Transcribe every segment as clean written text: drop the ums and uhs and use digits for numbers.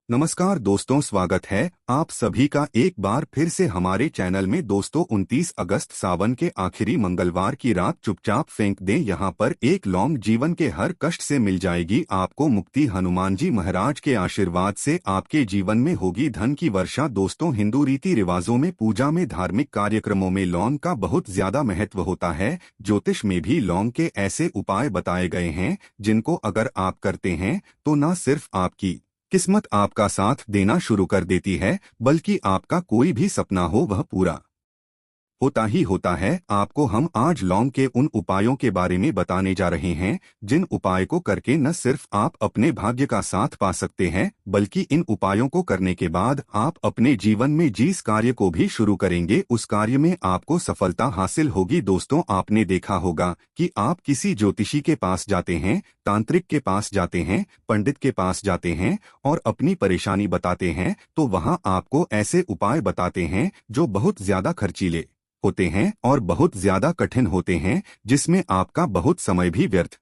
नमस्कार दोस्तों, स्वागत है आप सभी का एक बार फिर से हमारे चैनल में। दोस्तों 29 अगस्त सावन के आखिरी मंगलवार की रात चुपचाप फेंक दें, यहाँ पर एक लौंग जीवन के हर कष्ट से मिल जाएगी आपको मुक्ति। हनुमान जी महाराज के आशीर्वाद से आपके जीवन में होगी धन की वर्षा। दोस्तों हिंदू रीति रिवाजों में, पूजा में, धार्मिक कार्यक्रमों में लौंग का बहुत ज्यादा महत्व होता है। ज्योतिष में भी लौंग के ऐसे उपाय बताए गए हैं जिनको अगर आप करते हैं तो न सिर्फ आपकी किस्मत आपका साथ देना शुरू कर देती है, बल्कि आपका कोई भी सपना हो वह पूरा होता ही होता है। आपको हम आज लौंग के उन उपायों के बारे में बताने जा रहे हैं जिन उपाय को करके न सिर्फ आप अपने भाग्य का साथ पा सकते हैं, बल्कि इन उपायों को करने के बाद आप अपने जीवन में जिस कार्य को भी शुरू करेंगे उस कार्य में आपको सफलता हासिल होगी। दोस्तों आपने देखा होगा कि आप किसी ज्योतिषी के पास जाते हैं, तांत्रिक के पास जाते हैं, पंडित के पास जाते हैं और अपनी परेशानी बताते हैं, तो वहां आपको ऐसे उपाय बताते हैं जो बहुत ज्यादा खर्चीले होते हैं और बहुत ज्यादा कठिन होते हैं, जिसमें आपका बहुत समय भी व्यर्थ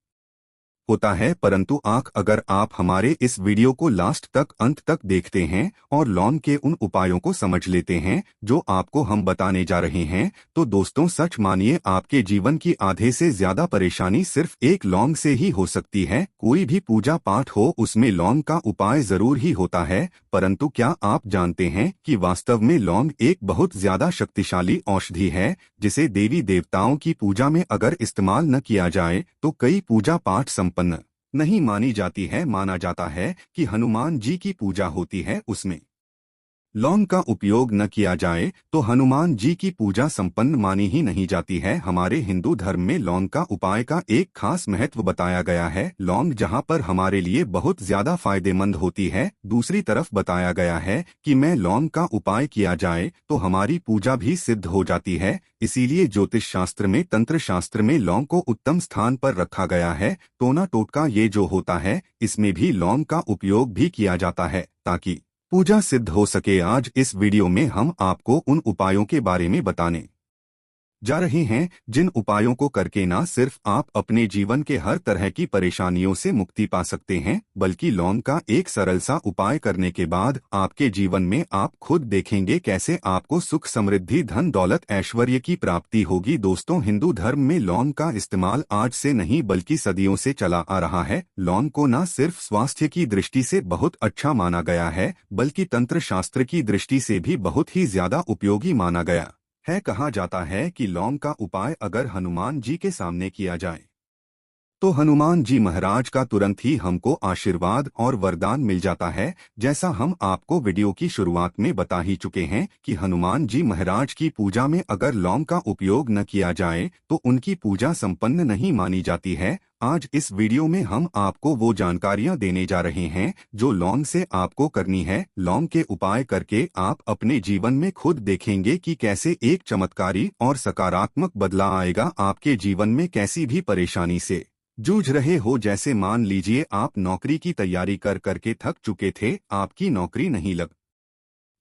होता है। परंतु अगर आप हमारे इस वीडियो को लास्ट तक, अंत तक देखते हैं और लौंग के उन उपायों को समझ लेते हैं जो आपको हम बताने जा रहे हैं, तो दोस्तों सच मानिए आपके जीवन की आधे से ज्यादा परेशानी सिर्फ एक लौंग से ही हो सकती है। कोई भी पूजा पाठ हो उसमें लौंग का उपाय जरूर ही होता है, परंतु क्या आप जानते हैं कि वास्तव में लौंग एक बहुत ज्यादा शक्तिशाली औषधि है, जिसे देवी देवताओं की पूजा में अगर इस्तेमाल न किया जाए तो कई पूजा पाठ संपन्न नहीं मानी जाती है। माना जाता है कि हनुमान जी की पूजा होती है उसमें लौंग का उपयोग न किया जाए तो हनुमान जी की पूजा संपन्न मानी ही नहीं जाती है। हमारे हिंदू धर्म में लौंग का उपाय का एक खास महत्व बताया गया है। लौंग जहां पर हमारे लिए बहुत ज्यादा फायदेमंद होती है, दूसरी तरफ बताया गया है कि मैं लौंग का उपाय किया जाए तो हमारी पूजा भी सिद्ध हो जाती है। इसीलिए ज्योतिष शास्त्र में, तंत्र शास्त्र में लौंग को उत्तम स्थान पर रखा गया है। टोना टोटका ये जो होता है इसमें भी लौंग का उपयोग भी किया जाता है ताकि पूजा सिद्ध हो सके। आज इस वीडियो में हम आपको उन उपायों के बारे में बताने जा रहे हैं जिन उपायों को करके ना सिर्फ आप अपने जीवन के हर तरह की परेशानियों से मुक्ति पा सकते हैं, बल्कि लौंग का एक सरल सा उपाय करने के बाद आपके जीवन में आप खुद देखेंगे कैसे आपको सुख, समृद्धि, धन दौलत, ऐश्वर्य की प्राप्ति होगी। दोस्तों हिंदू धर्म में लौंग का इस्तेमाल आज से नहीं बल्कि सदियों से चला आ रहा है। लौंग को न सिर्फ स्वास्थ्य की दृष्टि से बहुत अच्छा माना गया है, बल्कि तंत्र शास्त्र की दृष्टि से भी बहुत ही ज्यादा उपयोगी माना गया है। कहा जाता है कि लौंग का उपाय अगर हनुमान जी के सामने किया जाए तो हनुमान जी महाराज का तुरंत ही हमको आशीर्वाद और वरदान मिल जाता है। जैसा हम आपको वीडियो की शुरुआत में बता ही चुके हैं कि हनुमान जी महाराज की पूजा में अगर लौंग का उपयोग न किया जाए तो उनकी पूजा संपन्न नहीं मानी जाती है। आज इस वीडियो में हम आपको वो जानकारियां देने जा रहे हैं जो लौंग से आपको करनी है। लौंग के उपाय करके आप अपने जीवन में खुद देखेंगे कि कैसे एक चमत्कारी और सकारात्मक बदलाव आएगा आपके जीवन में। कैसी भी परेशानी से जूझ रहे हो, जैसे मान लीजिए आप नौकरी की तैयारी कर करके थक चुके थे, आपकी नौकरी नहीं लग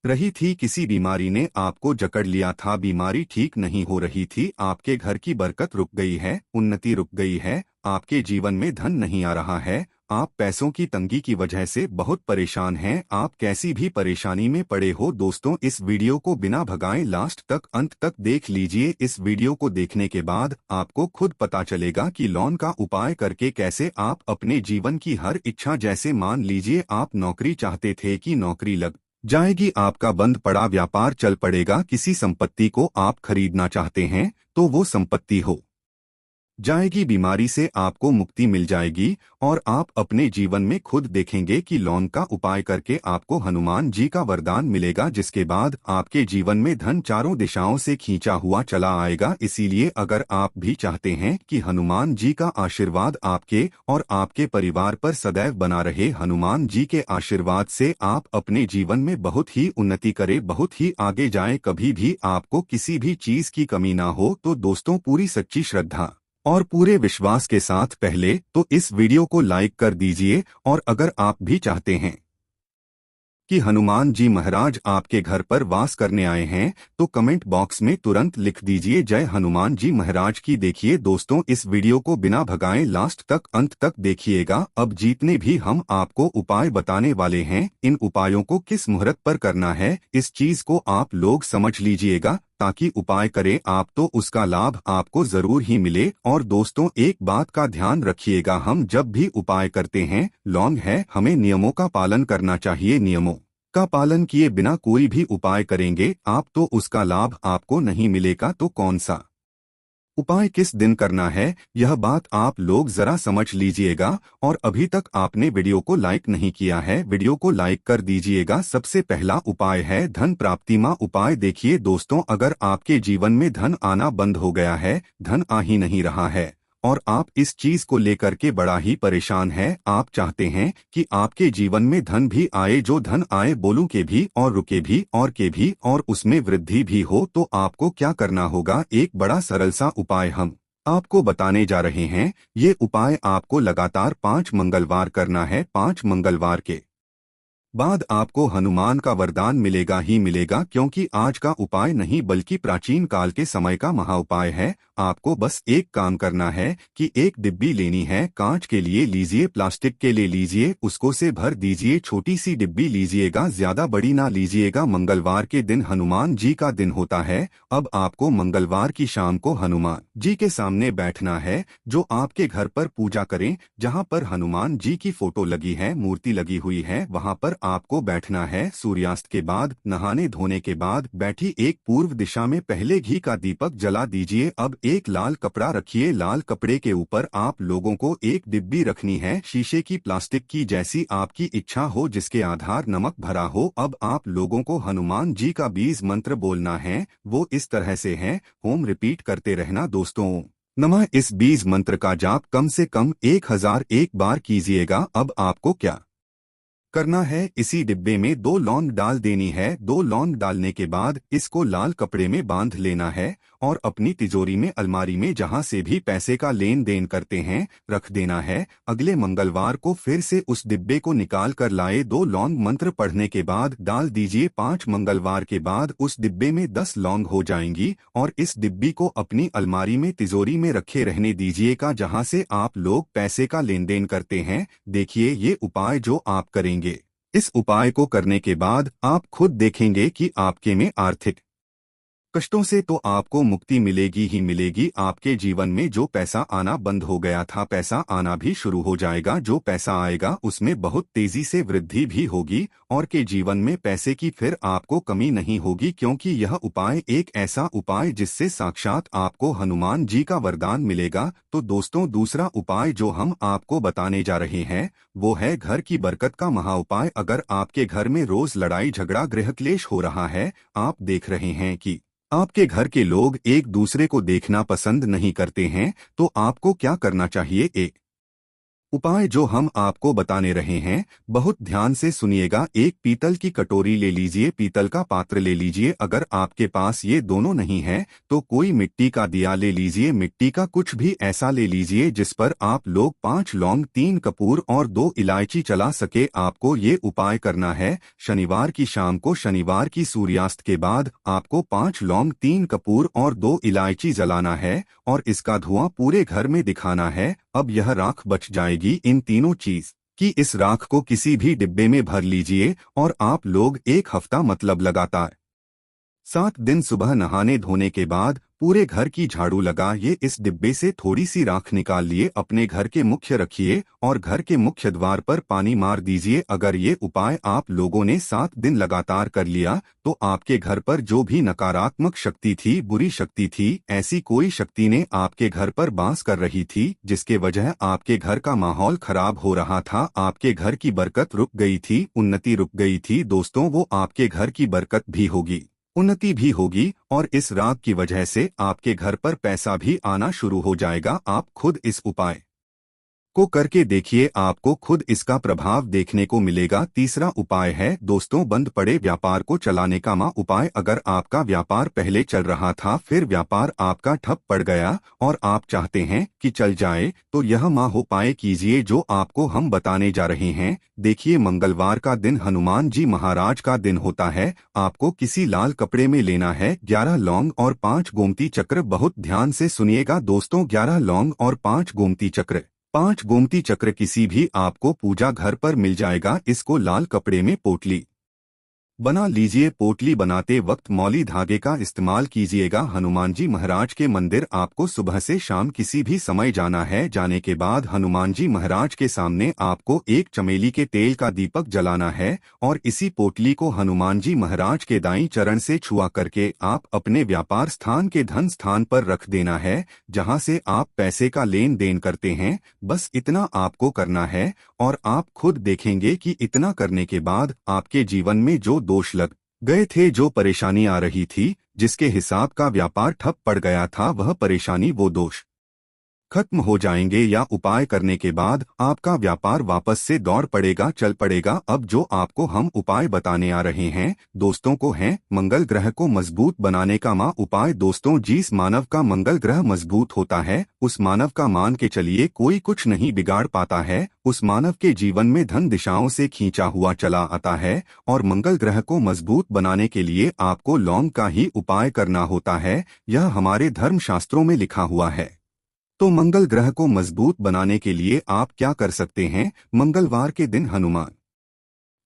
रही थी, किसी बीमारी ने आपको जकड़ लिया था, बीमारी ठीक नहीं हो रही थी, आपके घर की बरकत रुक गई है, उन्नति रुक गई है, आपके जीवन में धन नहीं आ रहा है, आप पैसों की तंगी की वजह से बहुत परेशान हैं, आप कैसी भी परेशानी में पड़े हो। दोस्तों इस वीडियो को बिना भगाए लास्ट तक, अंत तक देख लीजिए। इस वीडियो को देखने के बाद आपको खुद पता चलेगा कि लौंग का उपाय करके कैसे आप अपने जीवन की हर इच्छा, जैसे मान लीजिए आप नौकरी चाहते थे कि नौकरी लग जाएगी, आपका बंद पड़ा व्यापार चल पड़ेगा, किसी संपत्ति को आप खरीदना चाहते हैं तो वो संपत्ति हो जाएगी, बीमारी से आपको मुक्ति मिल जाएगी और आप अपने जीवन में खुद देखेंगे कि लौंग का उपाय करके आपको हनुमान जी का वरदान मिलेगा, जिसके बाद आपके जीवन में धन चारों दिशाओं से खींचा हुआ चला आएगा। इसीलिए अगर आप भी चाहते हैं कि हनुमान जी का आशीर्वाद आपके और आपके परिवार पर सदैव बना रहे, हनुमान जी के आशीर्वाद से आप अपने जीवन में बहुत ही उन्नति करें, बहुत ही आगे जाएं, कभी भी आपको किसी भी चीज की कमी ना हो, तो दोस्तों पूरी सच्ची श्रद्धा और पूरे विश्वास के साथ पहले तो इस वीडियो को लाइक कर दीजिए। और अगर आप भी चाहते हैं कि हनुमान जी महाराज आपके घर पर वास करने आए हैं, तो कमेंट बॉक्स में तुरंत लिख दीजिए जय हनुमान जी महाराज की। देखिए दोस्तों, इस वीडियो को बिना भगाए लास्ट तक अंत तक देखिएगा। अब जितने भी हम आपको उपाय बताने वाले हैं, इन उपायों को किस मुहूर्त पर करना है, इस चीज को आप लोग समझ लीजिएगा, ताकि उपाय करें आप तो उसका लाभ आपको जरूर ही मिले। और दोस्तों, एक बात का ध्यान रखिएगा, हम जब भी उपाय करते हैं, लॉन्ग है, हमें नियमों का पालन करना चाहिए। नियमों का पालन किए बिना कोई भी उपाय करेंगे आप तो उसका लाभ आपको नहीं मिलेगा। तो कौन सा उपाय किस दिन करना है, यह बात आप लोग जरा समझ लीजिएगा। और अभी तक आपने वीडियो को लाइक नहीं किया है, वीडियो को लाइक कर दीजिएगा। सबसे पहला उपाय है धन प्राप्ति माँ उपाय। देखिए दोस्तों, अगर आपके जीवन में धन आना बंद हो गया है, धन आ ही नहीं रहा है, और आप इस चीज को लेकर के बड़ा ही परेशान हैं, आप चाहते हैं कि आपके जीवन में धन भी आए, जो धन आए बोलूं के भी और रुके भी और के भी और उसमें वृद्धि भी हो, तो आपको क्या करना होगा। एक बड़ा सरल सा उपाय हम आपको बताने जा रहे हैं। ये उपाय आपको लगातार 5 मंगलवार करना है। 5 मंगलवार के बाद आपको हनुमान का वरदान मिलेगा ही मिलेगा, क्योंकि आज का उपाय नहीं बल्कि प्राचीन काल के समय का महा उपाय है। आपको बस एक काम करना है कि एक डिब्बी लेनी है, कांच के लिए लीजिए, प्लास्टिक के लिए लीजिए, उसको से भर दीजिए। छोटी सी डिब्बी लीजिएगा, ज्यादा बड़ी ना लीजिएगा। मंगलवार के दिन हनुमान जी का दिन होता है। अब आपको मंगलवार की शाम को हनुमान जी के सामने बैठना है, जो आपके घर पर पूजा करें, जहाँ पर हनुमान जी की फोटो लगी है, मूर्ति लगी हुई है, वहाँ पर आपको बैठना है। सूर्यास्त के बाद, नहाने धोने के बाद बैठी एक पूर्व दिशा में पहले घी का दीपक जला दीजिए। अब एक लाल कपड़ा रखिए, लाल कपड़े के ऊपर आप लोगों को एक डिब्बी रखनी है, शीशे की, प्लास्टिक की, जैसी आपकी इच्छा हो, जिसके आधार नमक भरा हो। अब आप लोगों को हनुमान जी का बीज मंत्र बोलना है, वो इस तरह से है, होम रिपीट करते रहना दोस्तों। नमः। इस बीज मंत्र का जाप कम से कम 1001 बार कीजिएगा। अब आपको क्या करना है, इसी डिब्बे में 2 लौंग डाल देनी है। 2 लौंग डालने के बाद इसको लाल कपड़े में बांध लेना है और अपनी तिजोरी में, अलमारी में, जहां से भी पैसे का लेन देन करते हैं, रख देना है। अगले मंगलवार को फिर से उस डिब्बे को निकाल कर लाए। 2 लौंग मंत्र पढ़ने के बाद डाल दीजिए। 5 मंगलवार के बाद उस डिब्बे में 10 लौंग हो जाएंगी और इस डिब्बी को अपनी अलमारी में, तिजोरी में रखे रहने दीजिएगा, जहां से आप लोग पैसे का लेन देन करते हैं। देखिए, ये उपाय जो आप करेंगे, इस उपाय को करने के बाद आप खुद देखेंगे कि आपके में आर्थिक कष्टों से तो आपको मुक्ति मिलेगी ही मिलेगी। आपके जीवन में जो पैसा आना बंद हो गया था, पैसा आना भी शुरू हो जाएगा। जो पैसा आएगा उसमें बहुत तेजी से वृद्धि भी होगी और के जीवन में पैसे की फिर आपको कमी नहीं होगी, क्योंकि यह उपाय एक ऐसा उपाय जिससे साक्षात आपको हनुमान जी का वरदान मिलेगा। तो दोस्तों, दूसरा उपाय जो हम आपको बताने जा रहे हैं, वो है घर की बरकत का महा उपाय। अगर आपके घर में रोज लड़ाई झगड़ा, गृह क्लेश हो रहा है, आप देख रहे हैं कि आपके घर के लोग एक दूसरे को देखना पसंद नहीं करते हैं, तो आपको क्या करना चाहिए। एक उपाय जो हम आपको बताने रहे हैं, बहुत ध्यान से सुनिएगा। एक पीतल की कटोरी ले लीजिए, पीतल का पात्र ले लीजिए। अगर आपके पास ये दोनों नहीं है तो कोई मिट्टी का दिया ले लीजिए, मिट्टी का कुछ भी ऐसा ले लीजिए जिस पर आप लोग 5 लौंग, 3 कपूर और 2 इलायची चला सके। आपको ये उपाय करना है शनिवार की शाम को, शनिवार की सूर्यास्त के बाद आपको 5 लौंग, 3 कपूर और 2 इलायची जलाना है और इसका धुआं पूरे घर में दिखाना है। अब यह राख बच जाएगी इन तीनों चीज की। इस राख को किसी भी डिब्बे में भर लीजिए और आप लोग 1 हफ्ता, मतलब लगातार 7 दिन, सुबह नहाने धोने के बाद पूरे घर की झाड़ू लगाइए। इस डिब्बे से थोड़ी सी राख निकाल लिए, अपने घर के मुख्य रखिए और घर के मुख्य द्वार पर पानी मार दीजिए। अगर ये उपाय आप लोगों ने 7 दिन लगातार कर लिया तो आपके घर पर जो भी नकारात्मक शक्ति थी, बुरी शक्ति थी, ऐसी कोई शक्ति ने आपके घर पर वास कर रही थी, जिसके वजह आपके घर का माहौल खराब हो रहा था, आपके घर की बरकत रुक गई थी, उन्नति रुक गई थी, दोस्तों वो आपके घर की बरकत भी होगी, उन्नति भी होगी और इस राग की वजह से आपके घर पर पैसा भी आना शुरू हो जाएगा। आप खुद इस उपाय को करके देखिए, आपको खुद इसका प्रभाव देखने को मिलेगा। तीसरा उपाय है दोस्तों, बंद पड़े व्यापार को चलाने का उपाय। अगर आपका व्यापार पहले चल रहा था, फिर व्यापार आपका ठप पड़ गया और आप चाहते हैं कि चल जाए, तो यह उपाय कीजिए जो आपको हम बताने जा रहे हैं। देखिए, मंगलवार का दिन हनुमान जी महाराज का दिन होता है। आपको किसी लाल कपड़े में लेना है 11 लौंग और 5 गोमती चक्र। बहुत ध्यान से सुनिएगा दोस्तों, 11 लौंग और 5 गोमती चक्र। 5 गोमती चक्र किसी भी आपको पूजा घर पर मिल जाएगा। इसको लाल कपड़े में पोटली बना लीजिए। पोटली बनाते वक्त मौली धागे का इस्तेमाल कीजिएगा। हनुमान जी महाराज के मंदिर आपको सुबह से शाम किसी भी समय जाना है। जाने के बाद हनुमान जी महाराज के सामने आपको एक चमेली के तेल का दीपक जलाना है और इसी पोटली को हनुमान जी महाराज के दाईं चरण से छुआ करके आप अपने व्यापार स्थान के धन स्थान पर रख देना है, जहां से आप पैसे का लेन देन करते हैं। बस इतना आपको करना है और आप खुद देखेंगे कि इतना करने के बाद आपके जीवन में जो दोष लग गए थे, जो परेशानी आ रही थी, जिसके हिसाब का व्यापार ठप पड़ गया था, वह परेशानी वो दोष खत्म हो जाएंगे। या उपाय करने के बाद आपका व्यापार वापस से दौड़ पड़ेगा, चल पड़ेगा। अब जो आपको हम उपाय बताने आ रहे हैं दोस्तों को है मंगल ग्रह को मजबूत बनाने का उपाय। दोस्तों, जिस मानव का मंगल ग्रह मजबूत होता है, उस मानव का मान के चलिए कोई कुछ नहीं बिगाड़ पाता है। उस मानव के जीवन में धन दिशाओं से खींचा हुआ चला आता है। और मंगल ग्रह को मजबूत बनाने के लिए आपको लौंग का ही उपाय करना होता है। यह हमारे धर्म शास्त्रों में लिखा हुआ है। तो मंगल ग्रह को मजबूत बनाने के लिए आप क्या कर सकते हैं? मंगलवार के दिन हनुमान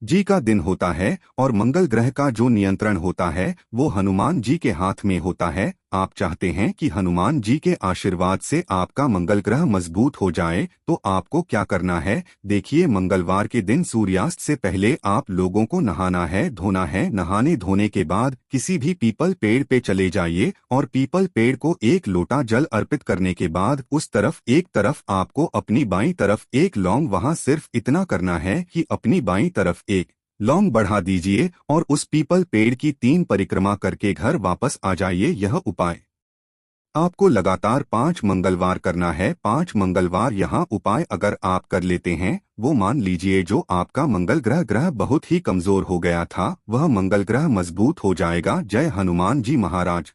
जी का दिन होता है और मंगल ग्रह का जो नियंत्रण होता है वो हनुमान जी के हाथ में होता है। आप चाहते हैं कि हनुमान जी के आशीर्वाद से आपका मंगल ग्रह मजबूत हो जाए, तो आपको क्या करना है? देखिए, मंगलवार के दिन सूर्यास्त से पहले आप लोगों को नहाना है, धोना है। नहाने धोने के बाद किसी भी पीपल पेड़ पे चले जाइए और पीपल पेड़ को एक लोटा जल अर्पित करने के बाद उस तरफ एक तरफ आपको अपनी बाईं तरफ एक लौंग, वहां सिर्फ इतना करना है कि अपनी बाईं तरफ एक लौंग बढ़ा दीजिए और उस पीपल पेड़ की 3 परिक्रमा करके घर वापस आ जाइए। यह उपाय आपको लगातार 5 मंगलवार करना है। 5 मंगलवार यहाँ उपाय अगर आप कर लेते हैं, वो मान लीजिए जो आपका मंगल ग्रह बहुत ही कमजोर हो गया था, वह मंगल ग्रह मजबूत हो जाएगा। जय हनुमान जी महाराज।